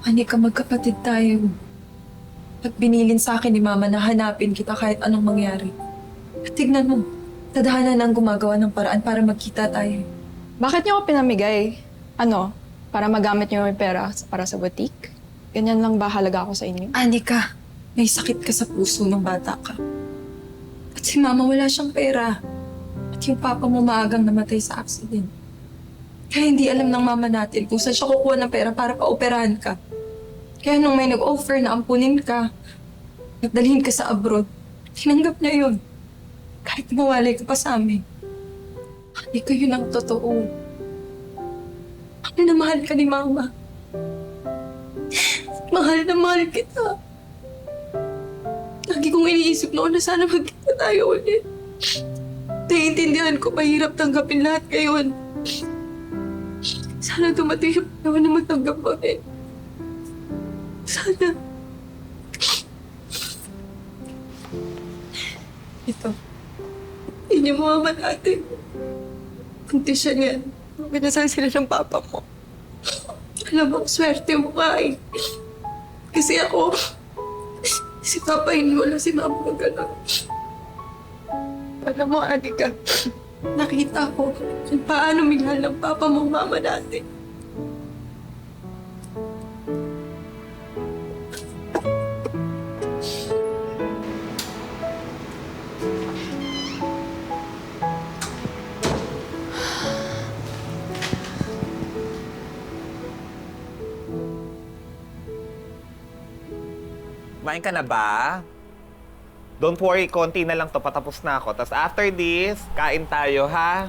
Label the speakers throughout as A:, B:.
A: Anika, magkapatid tayo. At binilin sa akin ni Mama na hanapin kita kahit anong mangyari. At tignan mo, tadhana na ang gumagawa ng paraan para magkita tayo.
B: Bakit niyo ako pinamigay? Ano? Para magamit niyo yung pera para sa boutique? Ganyan lang ba halaga ako sa inyo?
A: Anika, may sakit ka sa puso ng bata ka. At si Mama wala siyang pera. At yung papa mo maagang namatay sa accident. Kaya hindi alam ng mama natin kung saan siya kukuha ng pera para pa-operahan ka. Kaya nung may nag-offer na ampunin ka at dalhin ka sa abroad, tinanggap niya yun. Kahit mawalay ka pa sa amin. Hindi ko yun ang totoo. Mahal na mahal ka ni Mama. Mahal na mahal kita. Lagi kong iniisip noon na sana magkita tayo ulit. Naiintindihan ko, mahirap tanggapin lahat ngayon. Sana dumating yung panahon na magtanggap mo rin. Sana. Ito. Yun yung mama natin. Kunti siya niyan. Pinasal sila ng papa mo. Alam mo, swerte mo ka eh. Kasi ako, si Papa hindi wala si Mama na gano'n. Alam mo, Anika, nakita ko kung paano minahal ng Papa mo Mama natin.
C: Kumain ka na ba? Don't worry, konti na lang to, patapos na ako. Tapos after this, kain tayo, ha?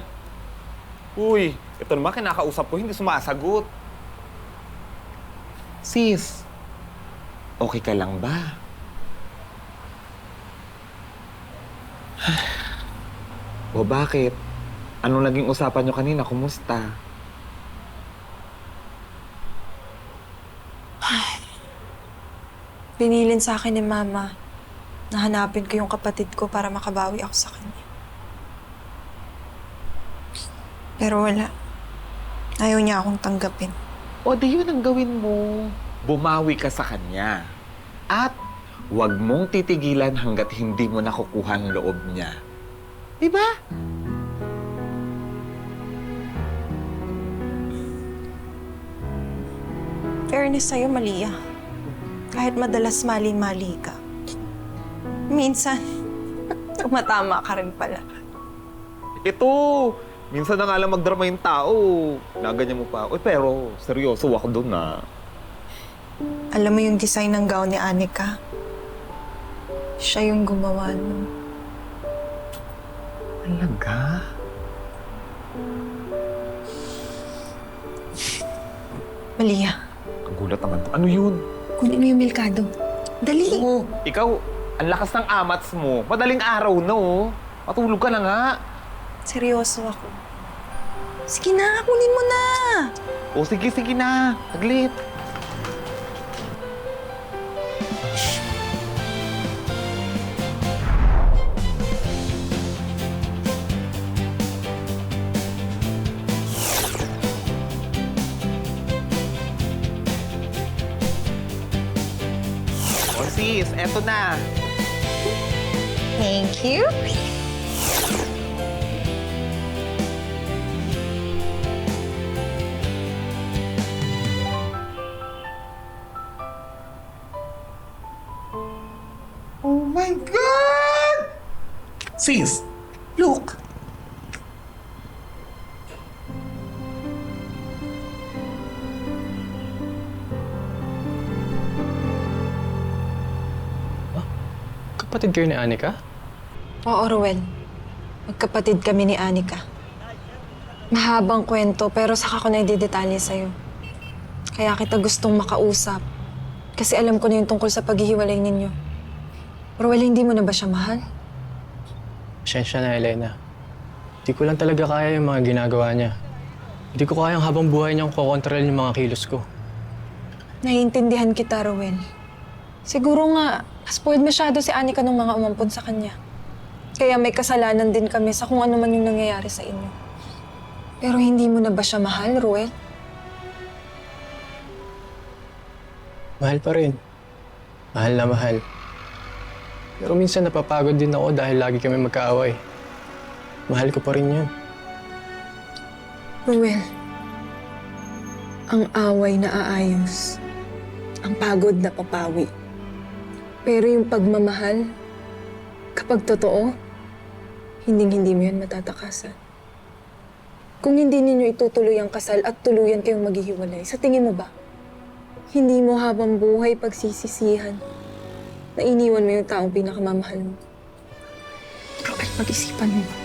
C: Uy, ito naman kinakausap ko, hindi sumasagot. Sis, okay ka lang ba? O bakit? Anong naging usapan nyo kanina? Kumusta?
A: Binilin sa akin ni Mama na hanapin ko yung kapatid ko para makabawi ako sa kanya. Pero wala. Ayaw niya akong tanggapin.
C: O di yun ang gawin mo. Bumawi ka sa kanya. At huwag mong titigilan hanggat hindi mo nakukuha ang loob niya. Diba?
A: Fairness sa'yo, Malia. Kahit madalas mali-mali ka. Minsan, tumatama ka rin pala.
C: Ito! Minsan na nga lang magdrama yung tao. Naganyan mo pa. Uy, pero seryoso ako doon na.
A: Alam mo yung design ng gown ni Anika? Siya yung gumawa nun.
C: Talaga?
A: Malia,
C: Kagulat naman to. Ano yun?
A: kunin mo yung milkado. Dali!
C: Oo. Ikaw, ang lakas ng amats mo. Madaling araw na, oh. Matulog ka na nga.
A: Seryoso ako. Sige na, kunin mo na!
C: O sige, sige na. Saglit. O sis, eto na.
A: Thank you.
C: Oh my God! Sis, look.
D: Kapatid kayo ni Anika?
A: Oo, Ruel. Magkapatid kami ni Anika. Mahabang kwento pero saka ko na ididetalye sa'yo. Kaya kita gustong makausap. Kasi alam ko na yung tungkol sa paghihiwalay ninyo. Ruel, hindi mo na ba siya mahal?
D: Pasensya na, Elena. Hindi ko lang talaga kaya yung mga ginagawa niya. Hindi ko kayang habang buhay niyang kokontrol yung mga kilos ko.
A: Naiintindihan kita, Ruel. Siguro nga, spoiled masyado si Anika nung mga umampun sa kanya. Kaya may kasalanan din kami sa kung ano man yung nangyayari sa inyo. Pero hindi mo na ba siya mahal, Ruel?
D: Mahal pa rin. Mahal na mahal. Pero minsan napapagod din ako dahil lagi kami magkaaway. Mahal ko pa rin yun.
A: Ruel, ang away na aayos. Ang pagod na papawi. Pero yung pagmamahal, kapag totoo, hindi mo yan matatakasan. Kung hindi ninyo itutuloy ang kasal at tuluyan kayong maghihiwalay, sa tingin mo ba, hindi mo habang buhay pagsisisihan na iniwan mo yung taong pinakamamahal mo? Robert, pag-isipan mo.